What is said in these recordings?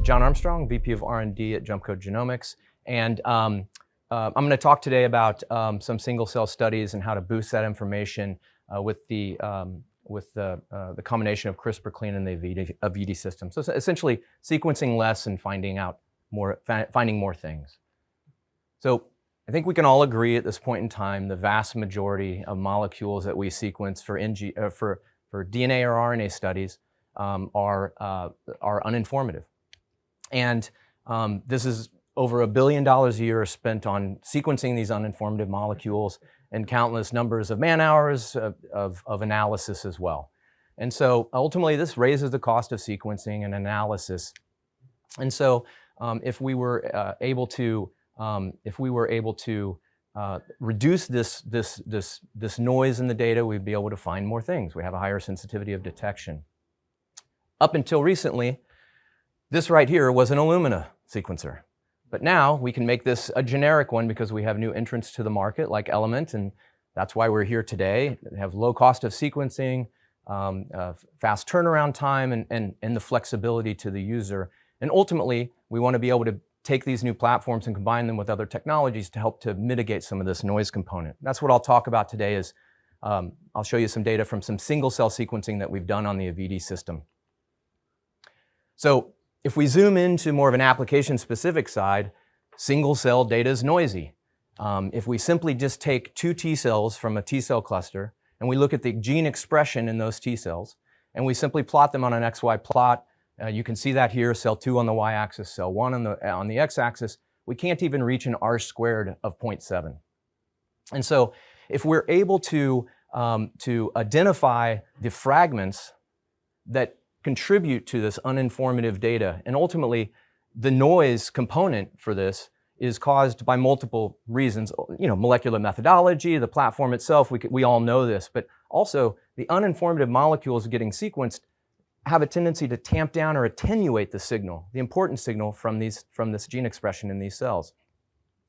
Jon Armstrong, VP of R&D at Jumpcode Genomics, and I'm going to talk today about some single-cell studies and how to boost that information with the combination of CRISPRclean and the AVITI system. So essentially, sequencing less and finding more things. So I think we can all agree at this point in time, the vast majority of molecules that we sequence for DNA or RNA studies are uninformative. And this is over $1 billion a year spent on sequencing these uninformative molecules and countless numbers of man-hours of analysis as well. And so ultimately this raises the cost of sequencing and analysis. And so if we were able to reduce this noise in the data, we'd be able to find more things. We have a higher sensitivity of detection. Up until recently, this right here was an Illumina sequencer. But now we can make this a generic one because we have new entrants to the market like Element, and that's why we're here today. We have low cost of sequencing, fast turnaround time, and the flexibility to the user. And ultimately, we want to be able to take these new platforms and combine them with other technologies to help to mitigate some of this noise component. That's what I'll talk about today is, I'll show you some data from some single-cell sequencing that we've done on the AVITI system. So if we zoom into more of an application-specific side, single-cell data is noisy. If we simply just take 2 T cells from a T cell cluster, and we look at the gene expression in those T cells, and we simply plot them on an XY plot, you can see that here, cell 2 on the y-axis, cell 1 on the x-axis, we can't even reach an R² of 0.7. And so if we're able to identify the fragments that contribute to this uninformative data, and ultimately the noise component for this is caused by multiple reasons, molecular methodology, the platform itself, we all know this, but also the uninformative molecules getting sequenced have a tendency to tamp down or attenuate the signal, the important signal from this gene expression in these cells.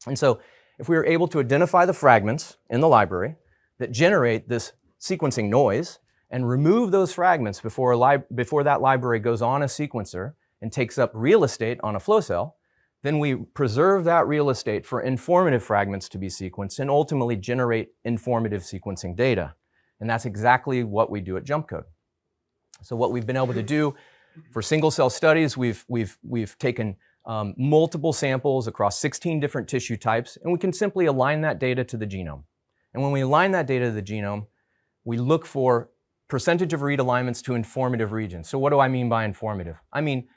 And so if we were able to identify the fragments in the library that generate this sequencing noise and remove those fragments before that library goes on a sequencer and takes up real estate on a flow cell, then we preserve that real estate for informative fragments to be sequenced and ultimately generate informative sequencing data. And that's exactly what we do at Jumpcode. So what we've been able to do for single-cell studies, we've taken multiple samples across 16 different tissue types, and we can simply align that data to the genome. And when we align that data to the genome, we look for percentage of read alignments to informative regions. So what do I mean by informative? I mean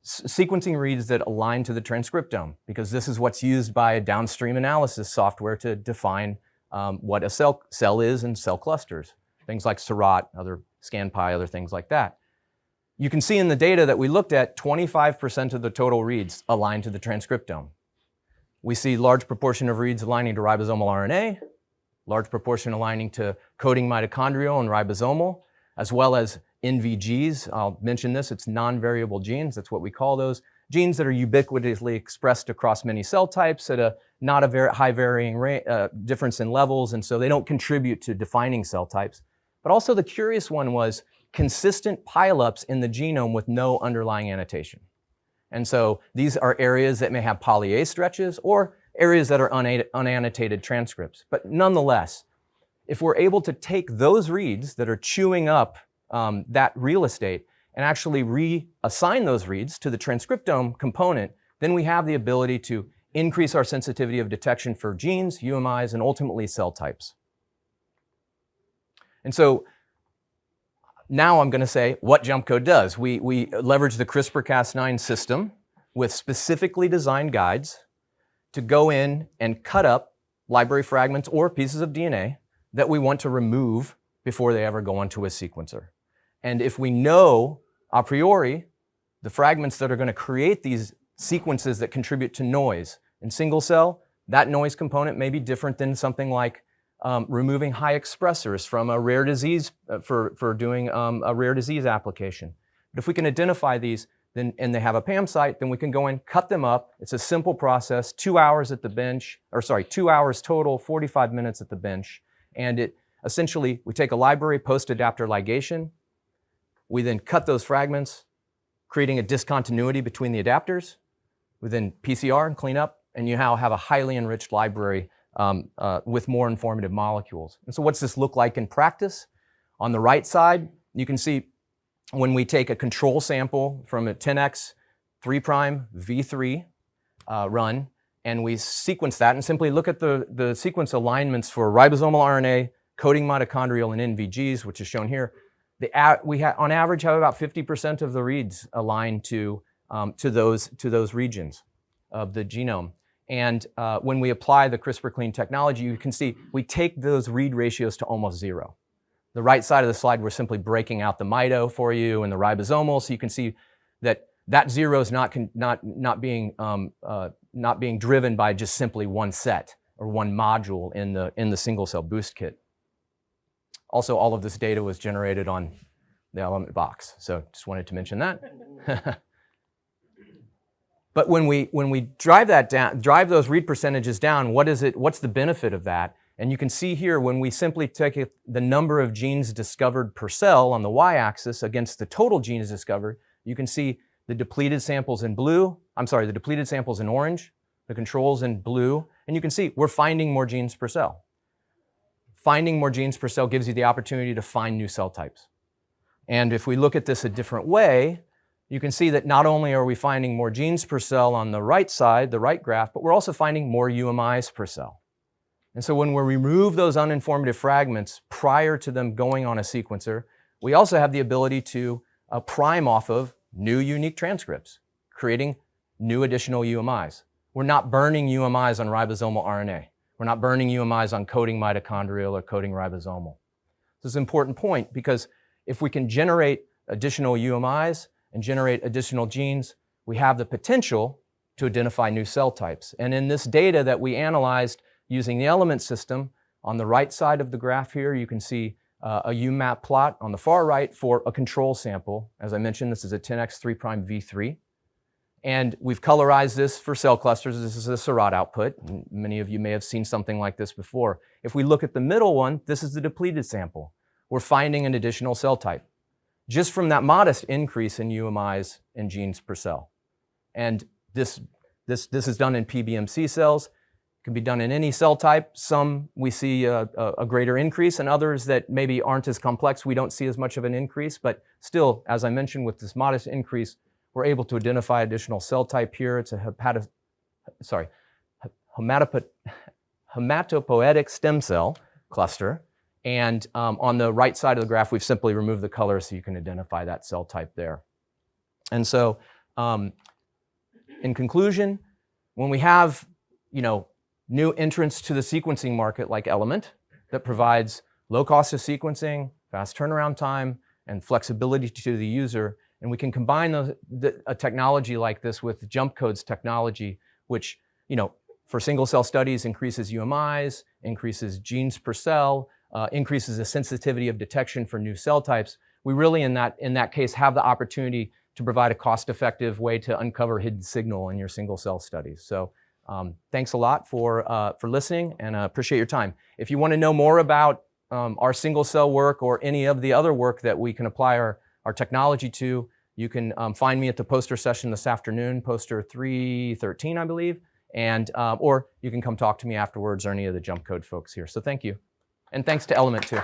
sequencing reads that align to the transcriptome, because this is what's used by a downstream analysis software to define what a cell is in cell clusters. Things like Seurat, other ScanPy, other things like that. You can see in the data that we looked at, 25% of the total reads align to the transcriptome. We see large proportion of reads aligning to ribosomal RNA, large proportion aligning to coding mitochondrial and ribosomal, as well as NVGs. I'll mention this, it's non-variable genes. That's what we call those. Genes that are ubiquitously expressed across many cell types at not a very high varying difference in levels, and so they don't contribute to defining cell types. But also the curious one was consistent pileups in the genome with no underlying annotation. And so these are areas that may have poly A stretches or areas that are unannotated transcripts. But nonetheless, if we're able to take those reads that are chewing up that real estate and actually reassign those reads to the transcriptome component, then we have the ability to increase our sensitivity of detection for genes, UMIs, and ultimately cell types. And so now I'm going to say what Jumpcode does. We leverage the CRISPR-Cas9 system with specifically designed guides to go in and cut up library fragments or pieces of DNA that we want to remove before they ever go onto a sequencer. And if we know a priori the fragments that are going to create these sequences that contribute to noise in single cell, that noise component may be different than something like removing high expressors from a rare disease for doing a rare disease application. But if we can identify these and they have a PAM site, then we can go in, cut them up. It's a simple process, 2 hours at the bench, 2 hours total, 45 minutes at the bench. And essentially, we take a library post-adapter ligation. We then cut those fragments, creating a discontinuity between the adapters within PCR and cleanup, and you now have a highly enriched library with more informative molecules. And so what's this look like in practice? On the right side, you can see when we take a control sample from a 10x 3' V3 run, and we sequence that and simply look at the sequence alignments for ribosomal RNA, coding mitochondrial, and NVGs, which is shown here. We on average have about 50% of the reads aligned to those regions of the genome. And when we apply the CRISPR-Clean technology, you can see we take those read ratios to almost zero. The right side of the slide, we're simply breaking out the mito for you and the ribosomal, so you can see that zero is not being driven by just simply one set or one module in the single cell boost kit. Also, all of this data was generated on the Element box, so just wanted to mention that. But when we drive that down, drive those read percentages down, what's the benefit of that? And you can see here when we simply take the number of genes discovered per cell on the y-axis against the total genes discovered, you can see the depleted samples in blue, the depleted samples in orange, the controls in blue, and you can see we're finding more genes per cell. Finding more genes per cell gives you the opportunity to find new cell types. And if we look at this a different way, you can see that not only are we finding more genes per cell on the right side, the right graph, but we're also finding more UMIs per cell. And so when we remove those uninformative fragments prior to them going on a sequencer, we also have the ability to prime off of new unique transcripts, creating new additional UMIs. We're not burning UMIs on ribosomal RNA. We're not burning UMIs on coding mitochondrial or coding ribosomal. This is an important point because if we can generate additional UMIs and generate additional genes, we have the potential to identify new cell types. And in this data that we analyzed using the Element system, on the right side of the graph here, you can see a UMAP plot on the far right for a control sample. As I mentioned, this is a 10x 3' V3. And we've colorized this for cell clusters. This is a Seurat output. Many of you may have seen something like this before. If we look at the middle one, this is the depleted sample. We're finding an additional cell type just from that modest increase in UMIs and genes per cell. And this is done in PBMC cells. It can be done in any cell type. Some we see a greater increase, and others that maybe aren't as complex, we don't see as much of an increase. But still, as I mentioned, with this modest increase, we're able to identify additional cell type here. It's a hematopoietic stem cell cluster. And on the right side of the graph, we've simply removed the color so you can identify that cell type there. And so, in conclusion, when we have, new entrants to the sequencing market like Element that provides low cost of sequencing, fast turnaround time, and flexibility to the user, and we can combine a technology like this with Jumpcode's technology, which, for single cell studies increases UMIs, increases genes per cell, increases the sensitivity of detection for new cell types. We really, in that case, have the opportunity to provide a cost-effective way to uncover hidden signal in your single cell studies. So thanks a lot for listening, and appreciate your time. If you want to know more about our single cell work or any of the other work that we can apply our technology to, you can find me at the poster session this afternoon, poster 313, I believe, and or you can come talk to me afterwards or any of the Jumpcode folks here. So thank you. And thanks to Element too.